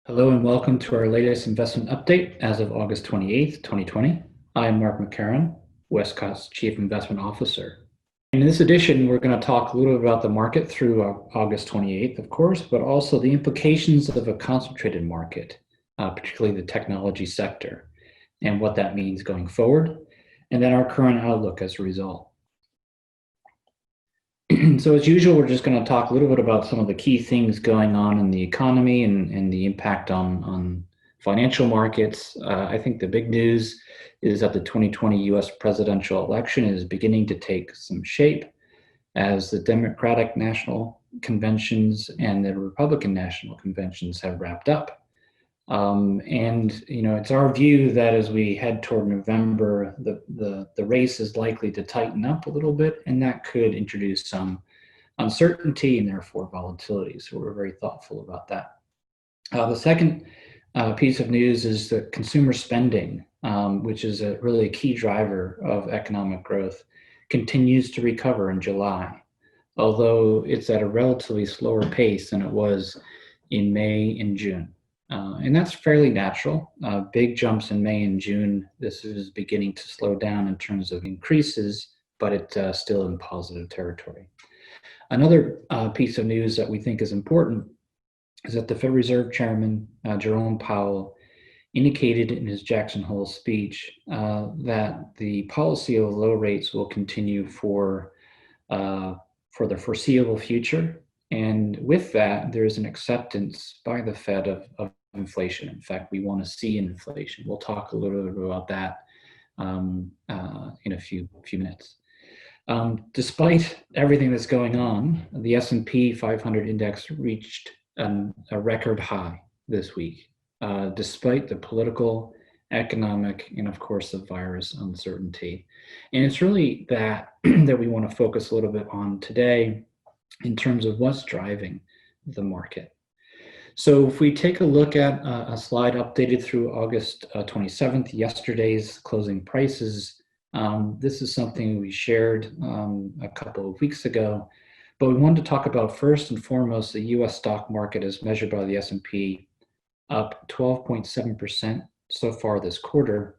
Hello and welcome to our latest investment update as of August 28th, 2020. I am Mark McCarron, Wescott's Chief Investment Officer. And in this edition, we're going to talk a little bit about the market through August 28th, of course, but also the implications of a concentrated market, particularly the technology sector, and what that means going forward, and then our current outlook as a result. So as usual, we're just going to talk a little bit about some of the key things going on in the economy and the impact on financial markets. I think the big news is that the 2020 US presidential election is beginning to take some shape as the Democratic national conventions and the Republican national conventions have wrapped up. It's our view that as we head toward November, the race is likely to tighten up a little bit, and that could introduce some uncertainty and therefore volatility. So we're very thoughtful about that. The second piece of news is that consumer spending, which is really a key driver of economic growth, continues to recover in July, although it's at a relatively slower pace than it was in May and June. And that's fairly natural. Big jumps in May and June. This is beginning to slow down in terms of increases, but it's still in positive territory. Another piece of news that we think is important is that the Federal Reserve Chairman, Jerome Powell, indicated in his Jackson Hole speech that the policy of low rates will continue for the foreseeable future. And with that, there's an acceptance by the Fed of inflation. In fact, we want to see inflation. We'll talk a little bit about that in a few minutes. Despite everything that's going on, the S&P 500 index reached a record high this week, despite the political, economic, and of course the virus uncertainty. And it's really that we want to focus a little bit on today in terms of what's driving the market. So if we take a look at a slide updated through August 27th, yesterday's closing prices, this is something we shared a couple of weeks ago, but we wanted to talk about first and foremost the US stock market as measured by the S&P, up 12.7% so far this quarter,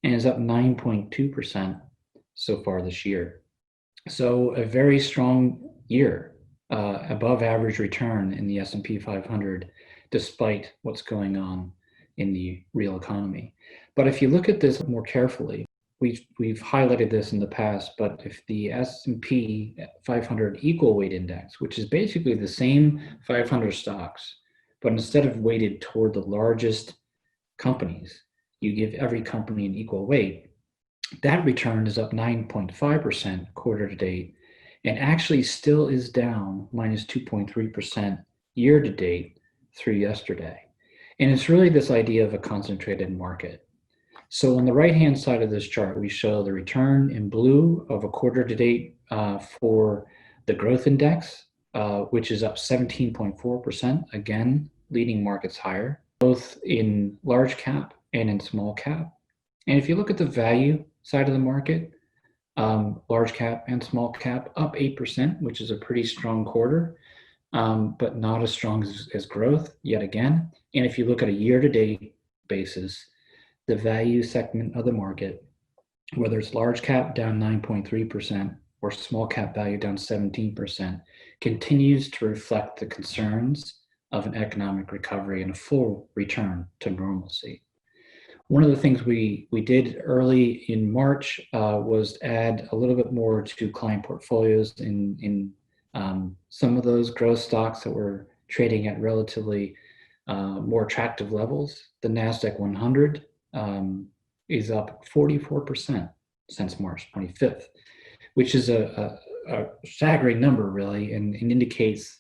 and is up 9.2% so far this year. So a very strong year, above average return in the S&P 500, despite what's going on in the real economy. But if you look at this more carefully, we've highlighted this in the past, but if the S&P 500 equal weight index, which is basically the same 500 stocks, but instead of weighted toward the largest companies, you give every company an equal weight, that return is up 9.5% quarter to date, and actually still is down minus 2.3% year to date through yesterday. And it's really this idea of a concentrated market. So on the right-hand side of this chart, we show the return in blue of a quarter to date for the growth index, which is up 17.4%, again, leading markets higher, both in large cap and in small cap. And if you look at the value side of the market, large cap and small cap up 8%, which is a pretty strong quarter, but not as strong as growth yet again. And if you look at a year-to-date basis, the value segment of the market, whether it's large cap down 9.3% or small cap value down 17%, continues to reflect the concerns of an economic recovery and a full return to normalcy. One of the things we did early in March was add a little bit more to client portfolios in some of those growth stocks that were trading at relatively more attractive levels. The NASDAQ 100 is up 44% since March 25th, which is a staggering number, really, and indicates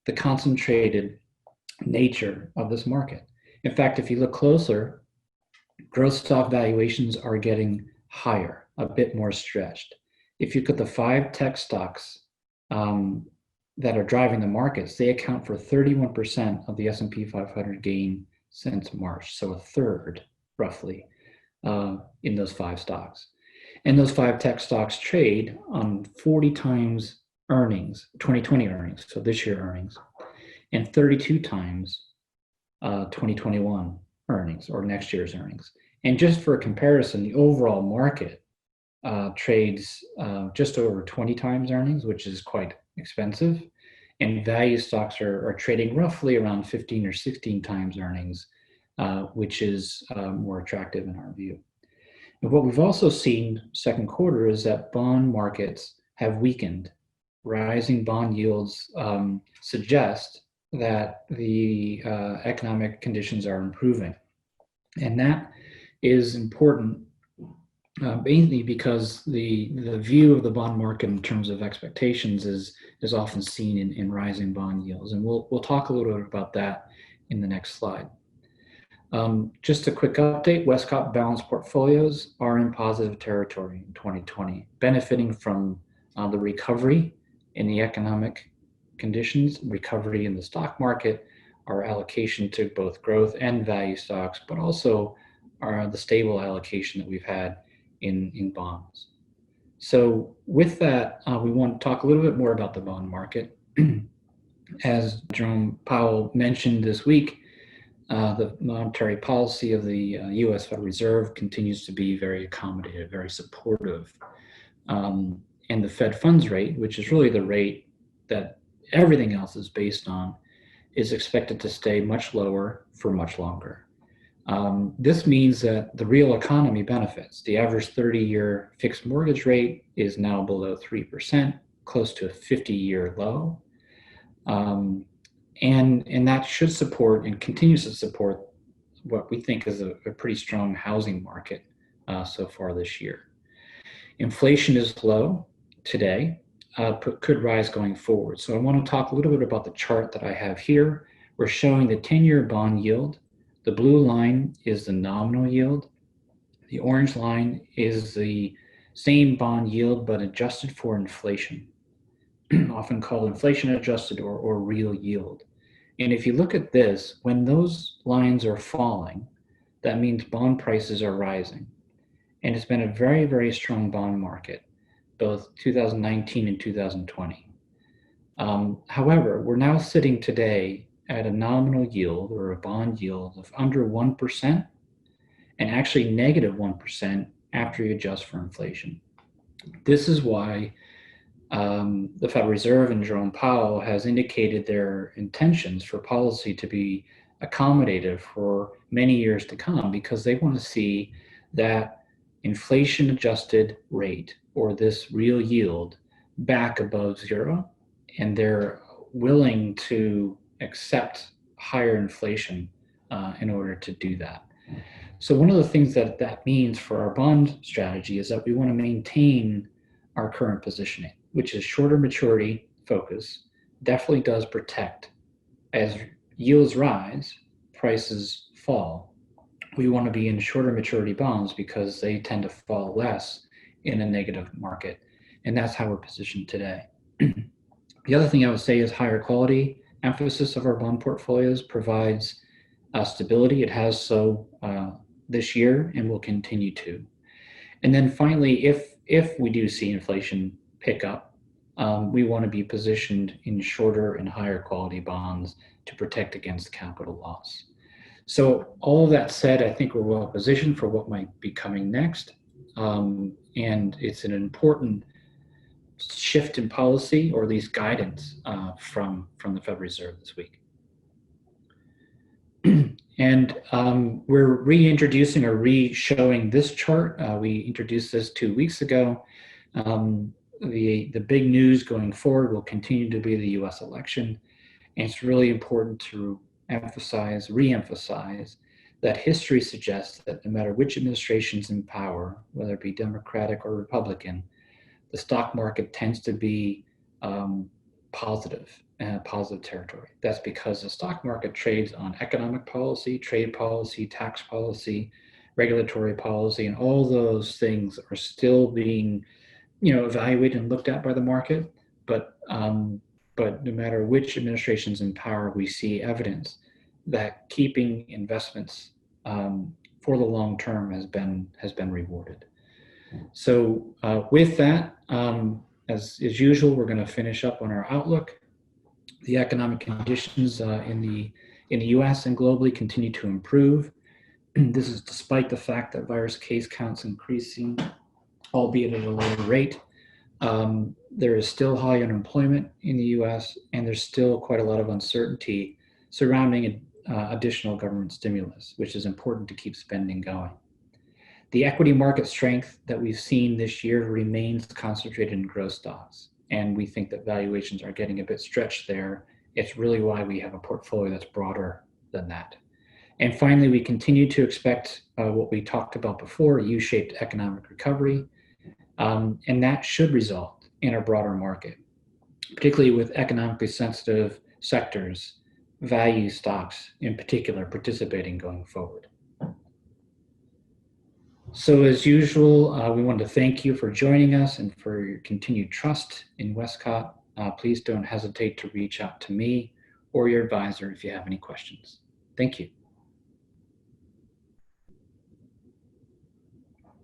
the concentrated nature of this market. In fact, if you look closer, growth stock valuations are getting higher, a bit more stretched. If you look at the 5 tech stocks that are driving the markets, they account for 31% of the S&P 500 gain since March, so a third, roughly, in those 5 stocks. And those 5 tech stocks trade on 40 times earnings, 2020 earnings, so this year earnings, and 32 times 2021 earnings or next year's earnings. And just for a comparison, the overall market trades just over 20 times earnings, which is quite expensive. And value stocks are trading roughly around 15 or 16 times earnings, which is more attractive in our view. And what we've also seen second quarter is that bond markets have weakened. Rising bond yields suggest that the economic conditions are improving. And that is important mainly because the view of the bond market in terms of expectations is often seen in rising bond yields. And we'll talk a little bit about that in the next slide. Just a quick update, Wescott balanced portfolios are in positive territory in 2020, benefiting from the recovery in the economic conditions, recovery in the stock market, our allocation to both growth and value stocks, but also the stable allocation that we've had in bonds. So with that, we want to talk a little bit more about the bond market. As Jerome Powell mentioned this week, the monetary policy of the U.S. Federal Reserve continues to be very accommodative, very supportive. And the Fed funds rate, which is really the rate that everything else is based on, is expected to stay much lower for much longer. This means that the real economy benefits. The average 30-year fixed mortgage rate is now below 3%, close to a 50-year low. And that should support and continues to support what we think is a pretty strong housing market so far this year. Inflation is low today, but could rise going forward. So I want to talk a little bit about the chart that I have here. We're showing the 10-year bond yield. The blue line is the nominal yield. The orange line is the same bond yield, but adjusted for inflation, often called inflation adjusted or real yield. And if you look at this, when those lines are falling, that means bond prices are rising. And it's been a very, very strong bond market, both 2019 and 2020. However, we're now sitting today at a nominal yield or a bond yield of under 1% and actually negative 1% after you adjust for inflation. This is why the Federal Reserve and Jerome Powell has indicated their intentions for policy to be accommodative for many years to come, because they want to see that inflation adjusted rate or this real yield back above zero, and they're willing to accept higher inflation in order to do that. So one of the things that means for our bond strategy is that we want to maintain our current positioning, which is shorter maturity focus, definitely does protect. As yields rise, prices fall. We want to be in shorter maturity bonds because they tend to fall less in a negative market. And that's how we're positioned today. The other thing I would say is higher quality emphasis of our bond portfolios provides stability. It has so this year and will continue to. And then finally, if we do see inflation pick up, we want to be positioned in shorter and higher quality bonds to protect against capital loss. So all of that said, I think we're well positioned for what might be coming next. And it's an important shift in policy, or at least guidance from the Federal Reserve this week. And we're reintroducing or re-showing this chart. We introduced this 2 weeks ago. The big news going forward will continue to be the US election. And it's really important to re-emphasize that history suggests that no matter which administration's in power, whether it be Democratic or Republican, the stock market tends to be positive territory. That's because the stock market trades on economic policy, trade policy, tax policy, regulatory policy, and all those things are still being, evaluated and looked at by the market. But no matter which administration's in power, we see evidence that keeping investments for the long term has been rewarded. So with that, as usual, we're going to finish up on our outlook. The economic conditions in in the US and globally continue to improve. This is despite the fact that virus case counts increasing, albeit at a lower rate. There is still high unemployment in the US, and there's still quite a lot of uncertainty surrounding additional government stimulus, which is important to keep spending going. The equity market strength that we've seen this year remains concentrated in growth stocks, and we think that valuations are getting a bit stretched there. It's really why we have a portfolio that's broader than that. And finally, we continue to expect what we talked about before, a U-shaped economic recovery, and that should result in a broader market, particularly with economically sensitive sectors, value stocks in particular, participating going forward. So as usual, we want to thank you for joining us and for your continued trust in Wescott. Please don't hesitate to reach out to me or your advisor if you have any questions. Thank you.